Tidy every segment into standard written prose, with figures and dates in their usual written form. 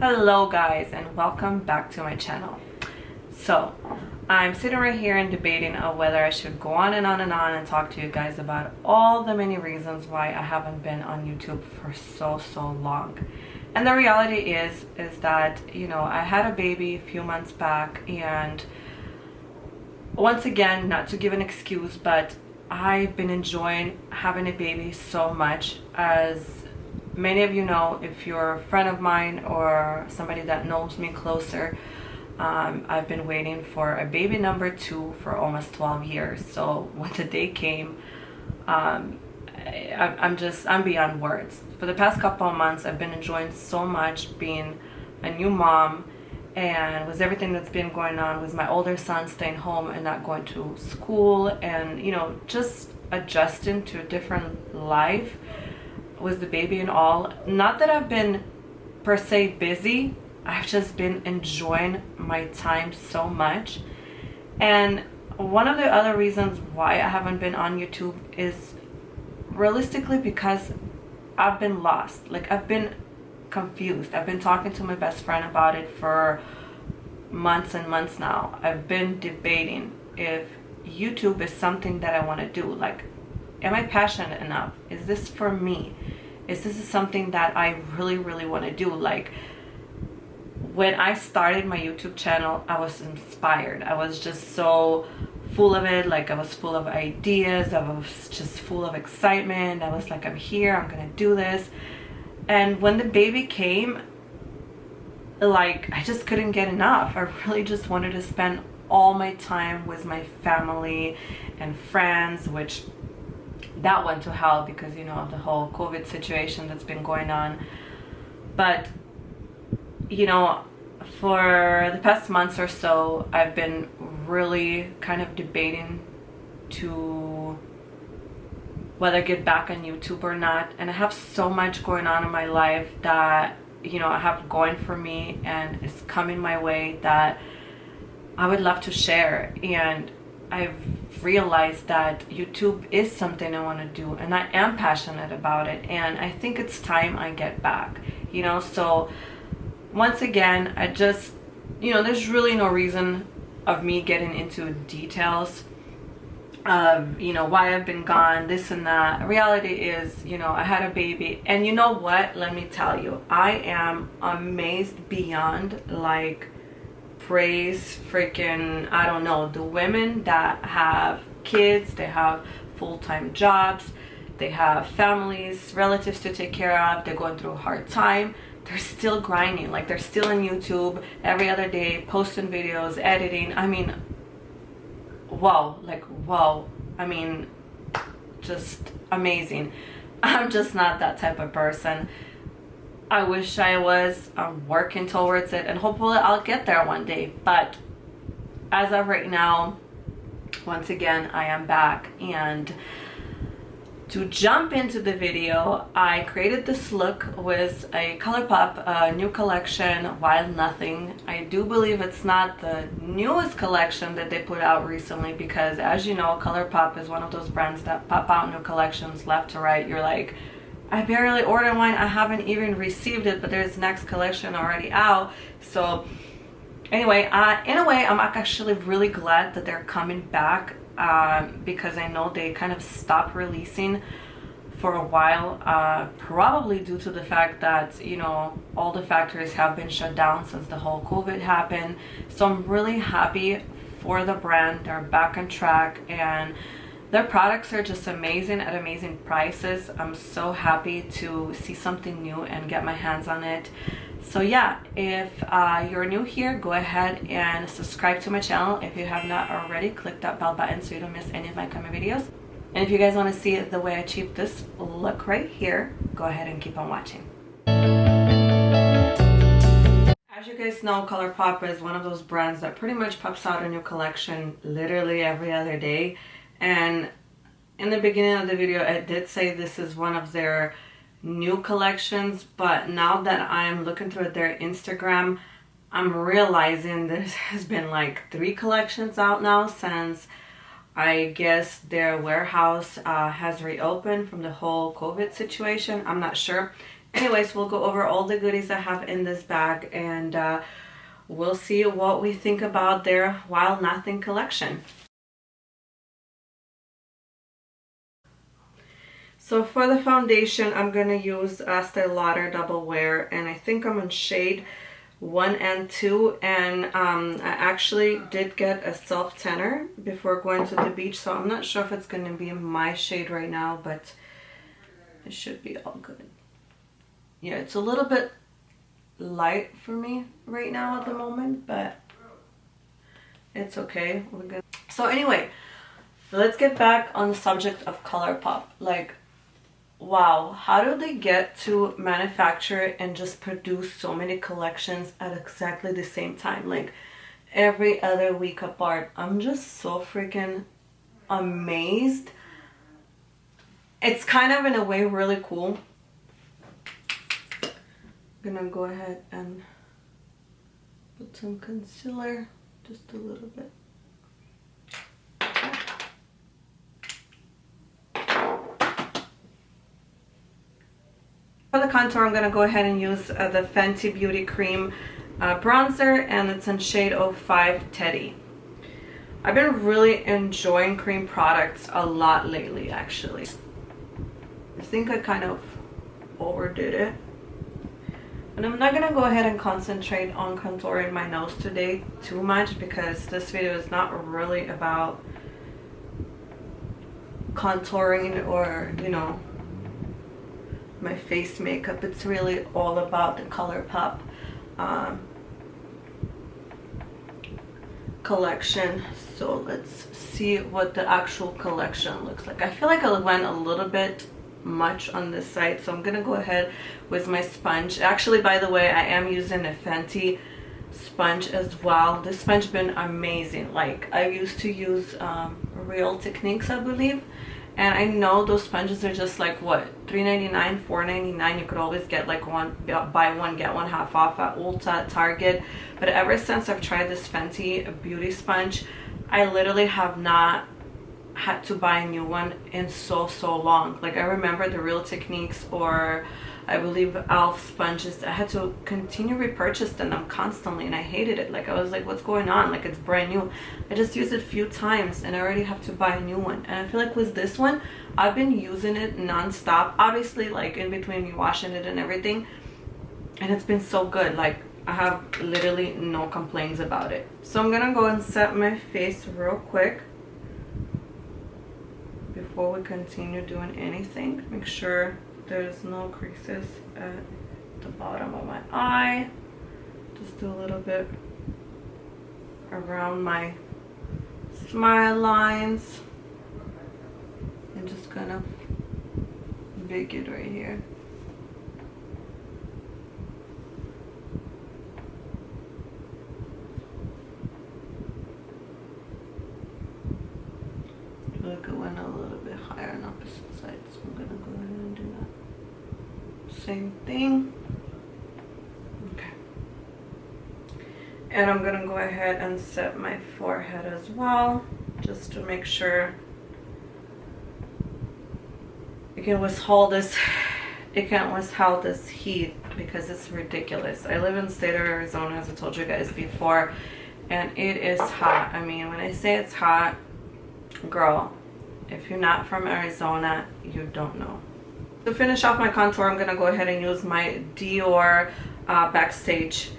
Hello guys, and welcome back to my channel. So I'm sitting right here and debating on whether I should go on and on and on and talk to you guys about all the many reasons why I haven't been on YouTube for so long. And the reality is that, you know, I had a baby a few months back, and once again, not to give an excuse, but I've been enjoying having a baby so much. As many of you know, if you're a friend of mine or somebody that knows me closer, I've been waiting for a baby number 2 for almost 12 years. So when the day came, I'm beyond words. For the past couple of months, I've been enjoying so much being a new mom, and with everything that's been going on with my older son staying home and not going to school, and you know, just adjusting to a different life with the baby and all. Not that I've been per se busy, I've just been enjoying my time so much. And one of the other reasons why I haven't been on YouTube is realistically because I've been lost. Like, I've been confused. I've been talking to my best friend about it for months and months now. I've been debating if YouTube is something that I want to do. Like, am I passionate enough? Is this for me? Is this something that I really want to do? Like, when I started my YouTube channel, I was inspired. I was just so full of it. Like, I was full of ideas. I was just full of excitement. I was like, I'm here, I'm gonna do this. And when the baby came, like, I just couldn't get enough. I really just wanted to spend all my time with my family and friends, which that went to hell because, you know, of the whole COVID situation that's been going on. But, you know, for the past months or so, I've been really kind of debating to whether get back on YouTube or not. And I have so much going on in my life that, you know, I have going for me and it's coming my way that I would love to share. And I've realized that YouTube is something I want to do, and I am passionate about it, and I think it's time I get back, you know. So once again, I just, you know, there's really no reason of me getting into details of, you know, why I've been gone, this and that. Reality is, you know, I had a baby, and you know what, let me tell you, I am amazed beyond, like, praise freaking, I don't know, the women that have kids, they have full-time jobs, they have families, relatives to take care of, they're going through a hard time, they're still grinding. Like, they're still on YouTube every other day, posting videos, editing. I mean, wow, like, wow. I mean, just amazing. I'm just not that type of person. I wish I was. I'm working towards it, and hopefully I'll get there one day. But as of right now, once again, I am back. And to jump into the video, I created this look with a Colourpop new collection, Wild Nothing. I do believe it's not the newest collection that they put out recently, because as you know, Colourpop is one of those brands that pop out new collections left to right. You're like, I barely ordered one, I haven't even received it, but there's next collection already out. So anyway, in a way, I'm actually really glad that they're coming back, because I know they kind of stopped releasing for a while, probably due to the fact that, you know, all the factories have been shut down since the whole COVID happened. So I'm really happy for the brand. They're back on track, and their products are just amazing at amazing prices. I'm so happy to see something new and get my hands on it. So yeah, if you're new here, go ahead and subscribe to my channel. If you have not already, click that bell button so you don't miss any of my coming videos. And if you guys want to see the way I achieved this look right here, go ahead and keep on watching. As you guys know, Colourpop is one of those brands that pretty much pops out a new collection literally every other day. And in the beginning of the video, I did say this is one of their new collections, but now that I'm looking through their Instagram, I'm realizing there has been like 3 collections out now since I guess their warehouse has reopened from the whole COVID situation. I'm not sure. Anyways, we'll go over all the goodies I have in this bag, and we'll see what we think about their Wild Nothing collection. So for the foundation, I'm gonna use Estee Lauder Double Wear, and I think I'm on shade 1 and 2, and I actually did get a self tanner before going to the beach, so I'm not sure if it's gonna be my shade right now, but it should be all good. Yeah, it's a little bit light for me right now at the moment, but it's okay. We're good. So anyway, let's get back on the subject of Colourpop. Like, wow, how do they get to manufacture and just produce so many collections at exactly the same time, like every other week apart? I'm just so freaking amazed. It's kind of in a way really cool. I'm gonna go ahead and put some concealer, just a little bit. For the contour, I'm gonna go ahead and use the Fenty Beauty Cream bronzer, and it's in shade 05 Teddy. I've been really enjoying cream products a lot lately, actually. I think I kind of overdid it. And I'm not gonna go ahead and concentrate on contouring my nose today too much, because this video is not really about contouring or, you know, my face makeup. It's really all about the Colourpop collection. So let's see what the actual collection looks like. I feel like I went a little bit much on this side, so I'm gonna go ahead with my sponge. Actually, by the way, I am using a Fenty sponge as well. This sponge been amazing. Like, I used to use Real Techniques, I believe, and I know those sponges are just like, what, $3.99, $4.99. You could always get like buy one get one half off at Ulta, Target. But ever since I've tried this Fenty beauty sponge, I literally have not had to buy a new one in so long. Like, I remember the Real Techniques, or I believe Elf sponges, I had to continue repurchase them constantly, and I hated it. Like, I was like, what's going on? Like, it's brand new. I just used it a few times and I already have to buy a new one. And I feel like with this one, I've been using it non-stop, obviously, like in between me washing it and everything, and it's been so good. Like, I have literally no complaints about it. So I'm gonna go and set my face real quick before we continue doing anything. Make sure there's no creases at the bottom of my eye. Just do a little bit around my smile lines, and just kind of big it right here. Look, it went a little bit higher on opposite sides, so I'm gonna go ahead and do that. Same thing. Okay. And I'm gonna go ahead and set my forehead as well, just to make sure it can withhold this. It can't withhold this heat, because it's ridiculous. I live in the state of Arizona, as I told you guys before, and it is hot. I mean, when I say it's hot, girl, if you're not from Arizona, you don't know. To finish off my contour, I'm gonna go ahead and use my Dior Backstage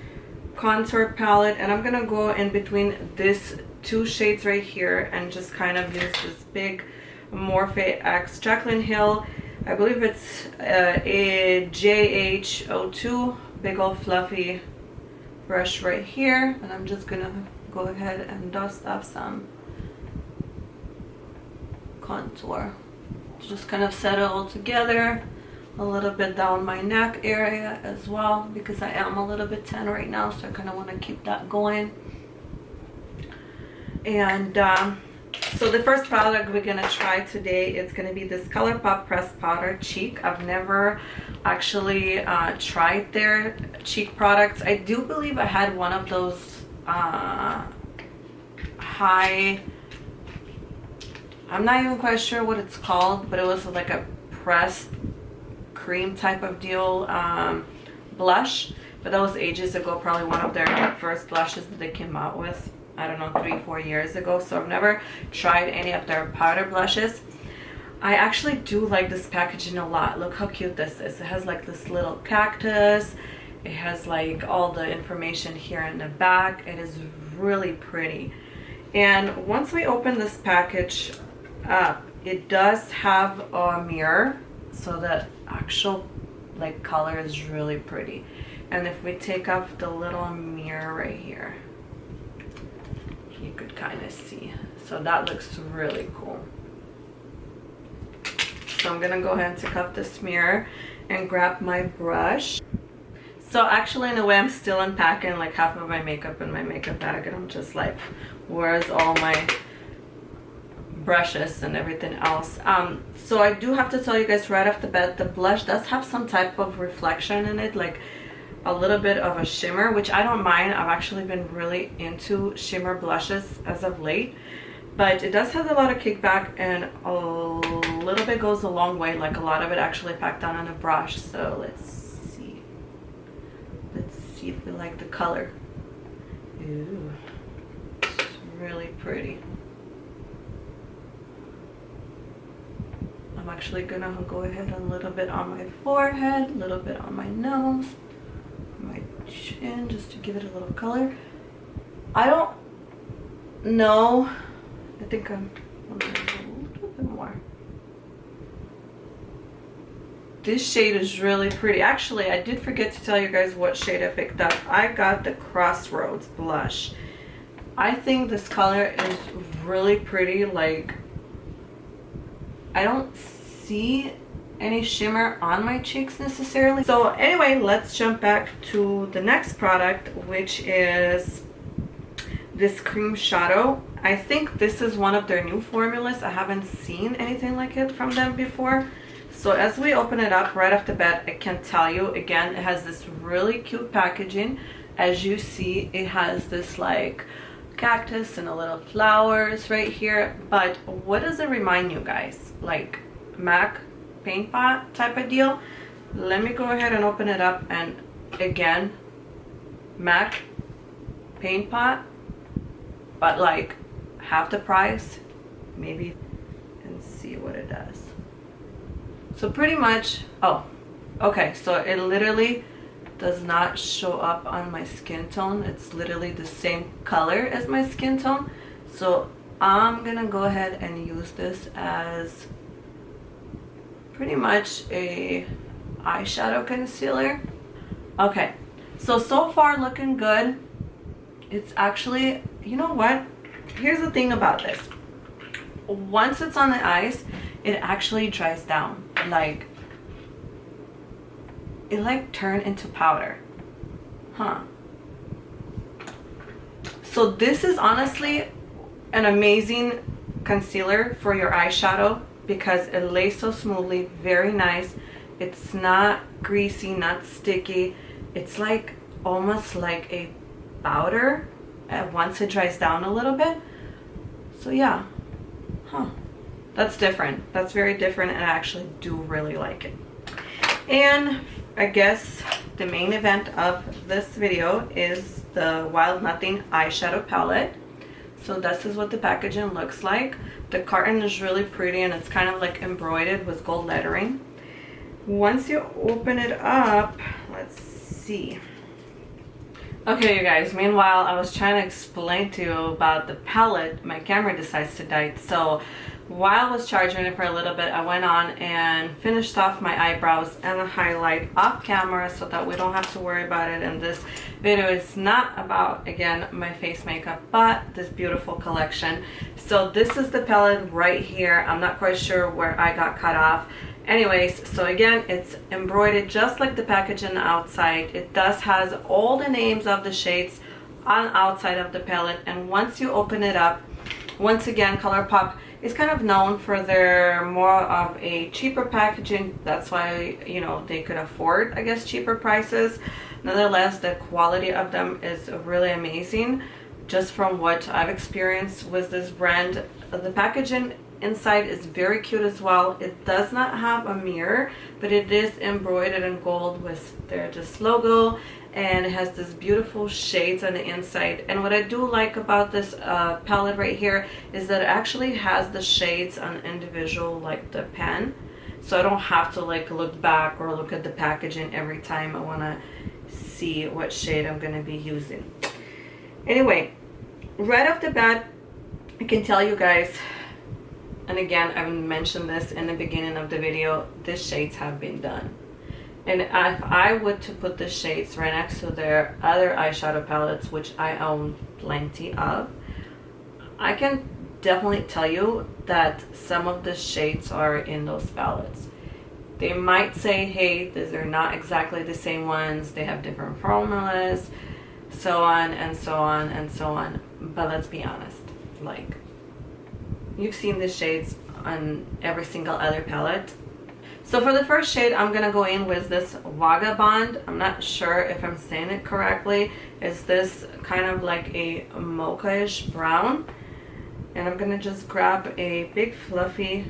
contour palette, and I'm gonna go in between these two shades right here and just kind of use this big Morphe X Jaclyn Hill. I believe it's a JH02, big old fluffy brush right here, and I'm just gonna go ahead and dust off some contour to just kind of set it all together, a little bit down my neck area as well, because I am a little bit tan right now, so I kind of want to keep that going. And so the first product we're gonna try today is gonna be this Colourpop pressed powder cheek. I've never actually tried their cheek products. I do believe I had one of those high, I'm not even quite sure what it's called, but it was like a pressed cream type of deal blush, but that was ages ago, probably one of their first blushes that they came out with, I don't know, 3-4 years ago. So I've never tried any of their powder blushes. I actually do like this packaging a lot. Look how cute this is. It has like this little cactus. It has like all the information here in the back. It is really pretty. And once we open this package up, it does have a mirror, so the actual like color is really pretty. And if we take off the little mirror right here, you could kind of see. So that looks really cool. So I'm gonna go ahead and take off this mirror and grab my brush. So actually, in a way, I'm still unpacking like half of my makeup in my makeup bag, and I'm just like, where's all my brushes and everything else? So I do have to tell you guys right off the bat, the blush does have some type of reflection in it, like a little bit of a shimmer, which I don't mind. I've actually been really into shimmer blushes as of late, but it does have a lot of kickback, and a little bit goes a long way, like a lot of it actually packed on a brush. So let's see if we like the color. Ooh, it's really pretty. I'm actually gonna go ahead and a little bit on my forehead, a little bit on my nose, my chin, just to give it a little color. I don't know, I think I'm gonna use a little bit more. This shade is really pretty. Actually, I did forget to tell you guys what shade I picked up. I got the Crossroads blush. I think this color is really pretty. Like, I don't see any shimmer on my cheeks necessarily. So anyway, let's jump back to the next product, which is this cream shadow. I think this is one of their new formulas. I haven't seen anything like it from them before. So as we open it up right off the bat, I can tell you again, it has this really cute packaging. As you see, it has this like cactus and a little flowers right here. But what does it remind you guys? Like MAC paint pot type of deal. Let me go ahead and open it up, and again, MAC paint pot, but like half the price maybe, and see what it does. So pretty much, oh, okay, so it literally does not show up on my skin tone. It's literally the same color as my skin tone. So I'm gonna go ahead and use this as pretty much a eyeshadow concealer. Okay, so far looking good. It's actually, you know what? Here's the thing about this. Once it's on the eyes, it actually dries down. Like, it like turned into powder. Huh. So this is honestly an amazing concealer for your eyeshadow because it lays so smoothly, very nice. It's not greasy, not sticky. It's like almost like a powder once it dries down a little bit. So yeah, huh, that's different. That's very different, and I actually do really like it. And I guess the main event of this video is the Wild Nothing eyeshadow palette. So this is what the packaging looks like. The carton is really pretty, and it's kind of like embroidered with gold lettering. Once you open it up, let's see. Okay, you guys, meanwhile, I was trying to explain to you about the palette. My camera decides to die. So while I was charging it for a little bit, I went on and finished off my eyebrows and the highlight off camera so that we don't have to worry about it. And this video is not about, again, my face makeup, but this beautiful collection. So this is the palette right here. I'm not quite sure where I got cut off. Anyways, so again, it's embroidered just like the packaging outside. It does has all the names of the shades on outside of the palette, and once you open it up, once again, Colourpop is kind of known for their more of a cheaper packaging. That's why, you know, they could afford, I guess, cheaper prices. Nonetheless, the quality of them is really amazing. Just from what I've experienced with this brand, the packaging inside is very cute as well. It does not have a mirror, but it is embroidered in gold with their just logo, and it has this beautiful shades on the inside. And what I do like about this palette right here is that it actually has the shades on individual, like the pen, so I don't have to like look back or look at the packaging every time I want to see what shade I'm going to be using. Anyway, right off the bat, I can tell you guys, and again, I've mentioned this in the beginning of the video, the shades have been done. And if I were to put the shades right next to their other eyeshadow palettes, which I own plenty of, I can definitely tell you that some of the shades are in those palettes. They might say, hey, these are not exactly the same ones, they have different formulas, so on and so on and so on. But let's be honest, like, you've seen the shades on every single other palette. So for the first shade, I'm gonna go in with this Vagabond. I'm not sure if I'm saying it correctly. It's this kind of like a mocha-ish brown, and I'm gonna just grab a big fluffy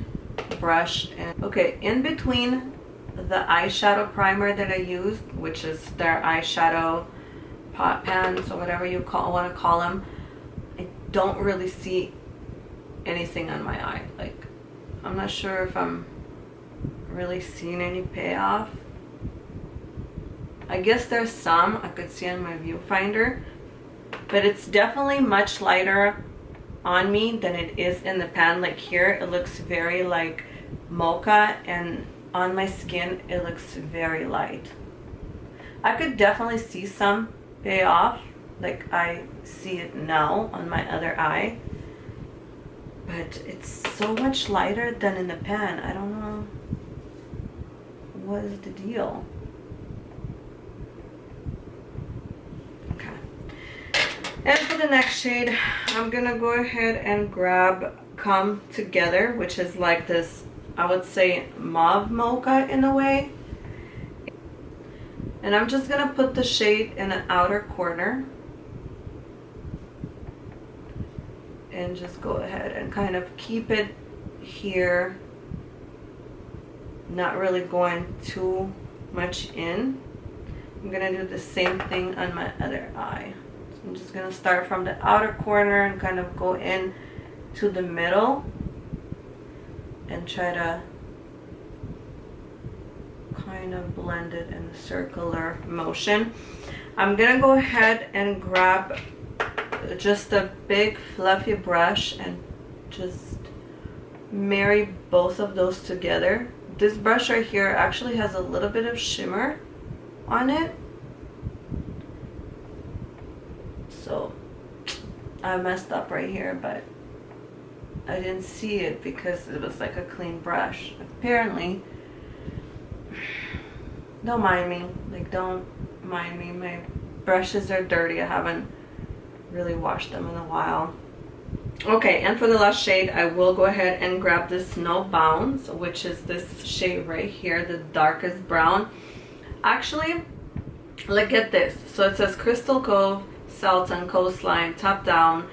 brush. And okay, in between the eyeshadow primer that I used, which is their eyeshadow pot pans or whatever you want to call them, I don't really see anything on my eye. Like, I'm not sure if I'm really seeing any payoff. I guess there's some I could see on my viewfinder, but it's definitely much lighter on me than it is in the pan. Like here, it looks very like mocha, and on my skin, it looks very light. I could definitely see some payoff, like I see it now on my other eye, but it's so much lighter than in the pan. I don't know what is the deal. Okay, and for the next shade, I'm gonna go ahead and grab Come Together, which is like this, I would say, mauve mocha in a way. And I'm just gonna put the shade in an outer corner and just go ahead and kind of keep it here, not really going too much in. I'm gonna do the same thing on my other eye. So I'm just gonna start from the outer corner and kind of go in to the middle and try to kind of blend it in a circular motion. I'm gonna go ahead and grab just a big fluffy brush and just marry both of those together. This brush right here actually has a little bit of shimmer on it, so I messed up right here, but I didn't see it because it was like a clean brush. Apparently, don't mind me, like, don't mind me. My brushes are dirty. I haven't really washed them in a while. Okay, and for the last shade, I will go ahead and grab this No Bounds, which is this shade right here, the darkest brown. Actually, look at this. So it says Crystal Cove, Salton, Coastline, Top Down,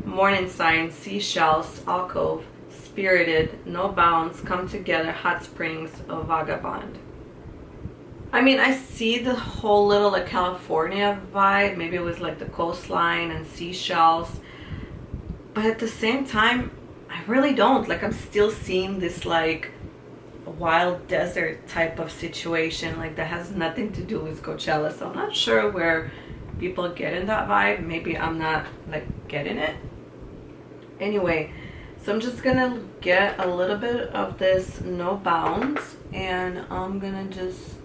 Morning Sign, Seashells, Alcove, Spirited, No Bounds, Come Together, Hot Springs, a Vagabond. I mean, I see the whole little like California vibe. Maybe it was like the coastline and seashells, but at the same time, I really don't. Like, I'm still seeing this like wild desert type of situation, like that has nothing to do with Coachella. So I'm not sure where people get in that vibe. Maybe I'm not like getting it. Anyway, so I'm just gonna get a little bit of this No Bounds, and I'm gonna just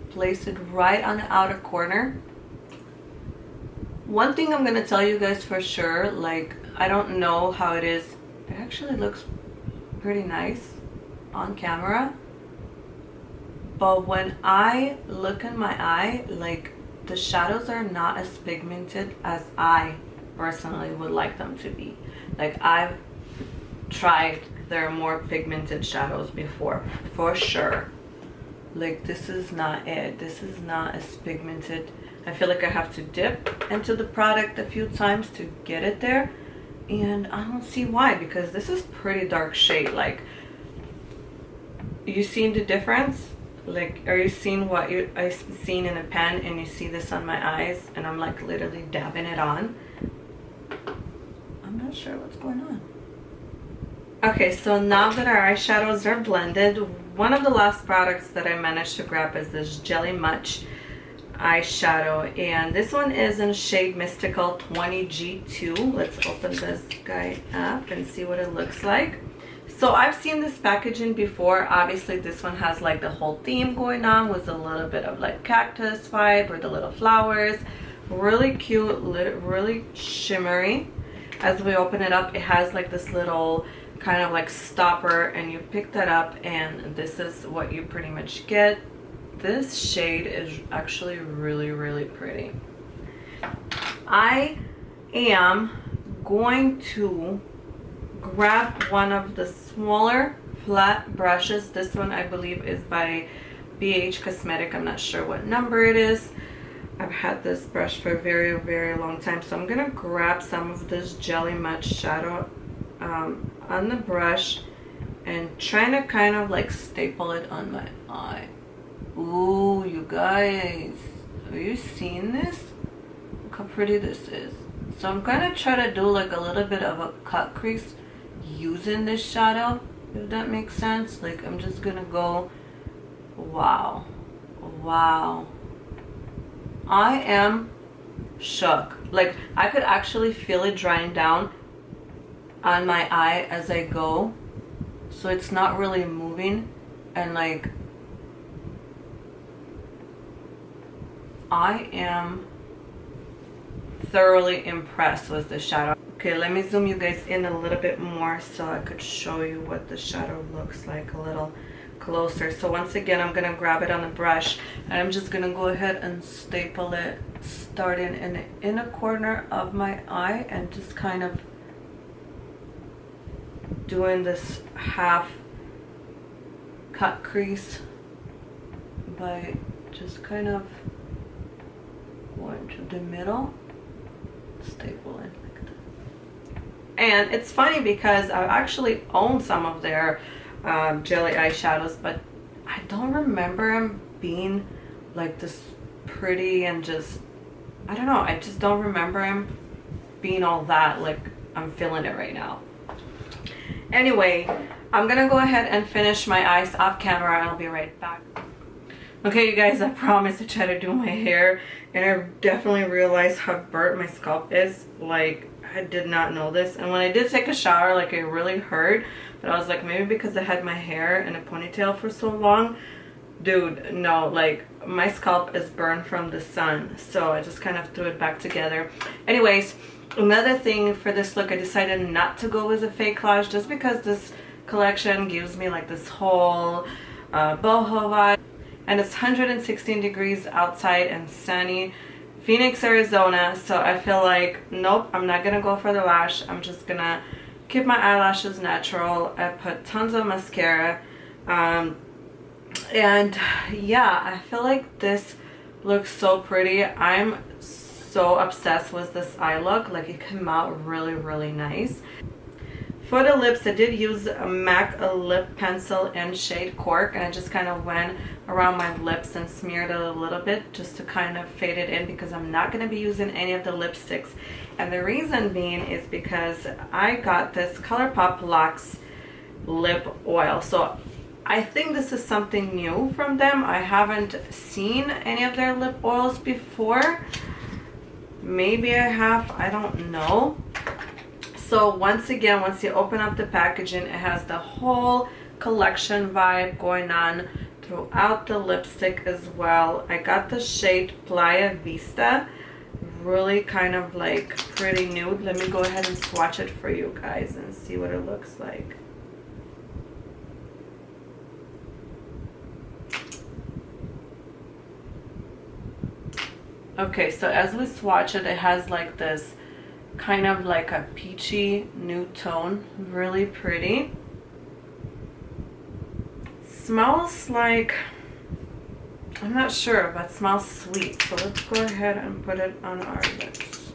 place it right on the outer corner. One thing I'm gonna tell you guys for sure, like, I don't know how it is. It actually looks pretty nice on camera, but when I look in my eye, like, the shadows are not as pigmented as I personally would like them to be. Like, I've tried their more pigmented shadows before, for sure. Like, this is not it. This is not as pigmented. I feel like I have to dip into the product a few times to get it there. And I don't see why, because this is pretty dark shade. Like, you seen the difference? Like, are you seeing what I seen in a pen, and you see this on my eyes, and I'm like literally dabbing it on? I'm not sure what's going on. Okay, so now that our eyeshadows are blended, one of the last products that I managed to grab is this Jelly Much eyeshadow, and this one is in shade Mystical 20G2. Let's open this guy up and see what it looks like. So I've seen this packaging before. Obviously this one has like the whole theme going on with a little bit of like cactus vibe or the little flowers. Really cute, really shimmery. As we open it up, it has like this little kind of like stopper, and you pick that up, and this is what you pretty much get. This shade is actually really pretty. I am going to grab one of the smaller flat brushes. This one I believe is by BH Cosmetic. I'm not sure what number it is. I've had this brush for a very long time, so I'm gonna grab some of this Jelly Much shadow on the brush and trying to kind of like staple it on my eye. Ooh, you guys, are you seeing this? Look how pretty this is. So I'm gonna try to do like a little bit of a cut crease using this shadow, if that makes sense. Like, I'm just gonna go, wow, I am shook. Like, I could actually feel it drying down on my eye as I go, so it's not really moving, and like, I am thoroughly impressed with the shadow. Okay, let me zoom you guys in a little bit more so I could show you what the shadow looks like a little closer. So once again, I'm gonna grab it on the brush, and I'm just gonna go ahead and staple it, starting in the inner corner of my eye, and just kind of doing this half cut crease by just kind of going to the middle, staple it like that. And it's funny because I actually own some of their jelly eyeshadows, but I don't remember them being like this pretty, and just, I don't know, I just don't remember them being all that like I'm feeling it right now. Anyway, I'm gonna go ahead and finish my eyes off camera, and I'll be right back. Okay, you guys, I promised to try to do my hair, and I definitely realized how burnt my scalp is. Like, I did not know this, and when I did take a shower, like, it really hurt, but I was like, maybe because I had my hair in a ponytail for so long. Dude, no, like, my scalp is burned from the sun, so I just kind of threw it back together. Anyways, another thing for this look, I decided not to go with a fake lash, just because this collection gives me like this whole boho vibe. And it's 116 degrees outside and sunny, Phoenix, Arizona. So I feel like, nope, I'm not gonna go for the lash. I'm just gonna keep my eyelashes natural. I put tons of mascara. And yeah, I feel like this looks so pretty. I'm so obsessed with this eye look. Like, it came out really nice. For the lips, I did use a MAC lip pencil in shade Cork, and I just kind of went around my lips and smeared it a little bit just to kind of fade it in, because I'm not going to be using any of the lipsticks. And the reason being is because I got this Colourpop Luxe lip oil. So I think this is something new from them. I haven't seen any of their lip oils before. Maybe I have, I don't know. So once again, once you open up the packaging, it has the whole collection vibe going on throughout the lipstick as well. I got the shade Playa Vista, really kind of like pretty nude. Let me go ahead and swatch it for you guys and see what it looks like. Okay, so as we swatch it, it has like this kind of like a peachy nude tone, really pretty. Smells like, I'm not sure, but smells sweet. So let's go ahead and put it on our lips.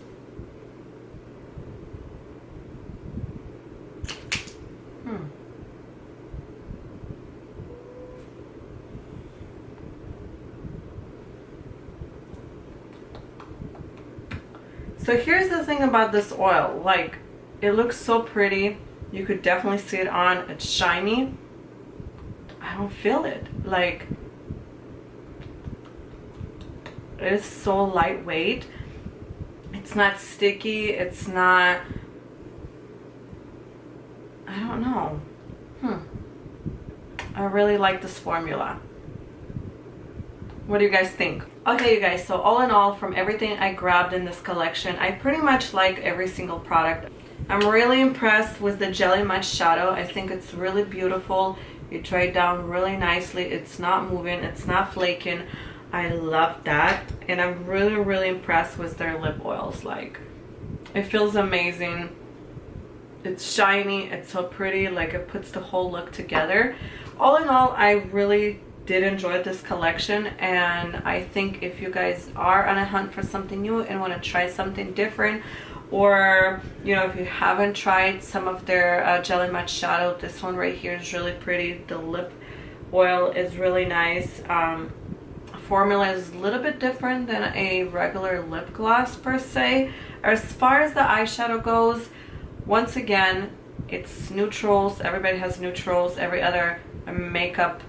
So here's the thing about this oil, like it looks so pretty. You could definitely see it on. It's shiny. I don't feel it. Like, it is so lightweight. It's not sticky. It's not, I don't know. I really like this formula. What do you guys think? Okay, you guys, so all in all, from everything I grabbed in this collection, I pretty much like every single product. I'm really impressed with the Jelly Much shadow. I think it's really beautiful. It dried down really nicely. It's not moving. It's not flaking. I love that. And I'm really impressed with their lip oils. Like, it feels amazing. It's shiny. It's so pretty. Like, it puts the whole look together. All in all, I really did enjoy this collection, and I think if you guys are on a hunt for something new and want to try something different, or you know, if you haven't tried some of their Jelly Matte shadow, this one right here is really pretty. The lip oil is really nice. Formula is a little bit different than a regular lip gloss per se. As far as the eyeshadow goes, once again, it's neutrals. Everybody has neutrals. Every other makeup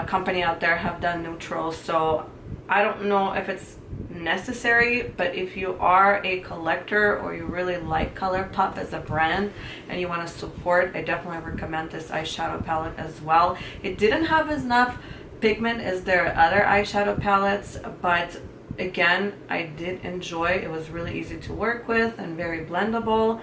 company out there have done neutrals, so I don't know if it's necessary, but if you are a collector or you really like Colourpop as a brand and you want to support, I definitely recommend this eyeshadow palette as well. It didn't have enough pigment as their other eyeshadow palettes, but again, I did enjoy. It was really easy to work with and very blendable.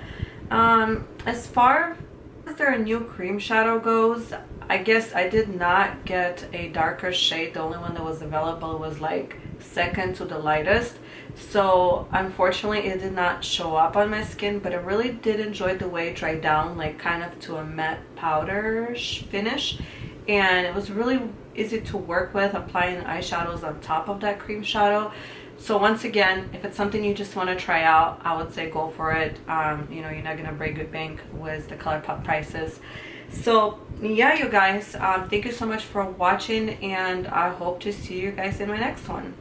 As far as their new cream shadow goes, I guess I did not get a darker shade. The only one that was available was like second to the lightest, so unfortunately it did not show up on my skin, but I really did enjoy the way it dried down, like kind of to a matte powder finish, and it was really easy to work with applying eyeshadows on top of that cream shadow. So once again, if it's something you just want to try out, I would say go for it. You know, you're not gonna break good bank with the Colourpop prices. So yeah, you guys, thank you so much for watching, and I hope to see you guys in my next one.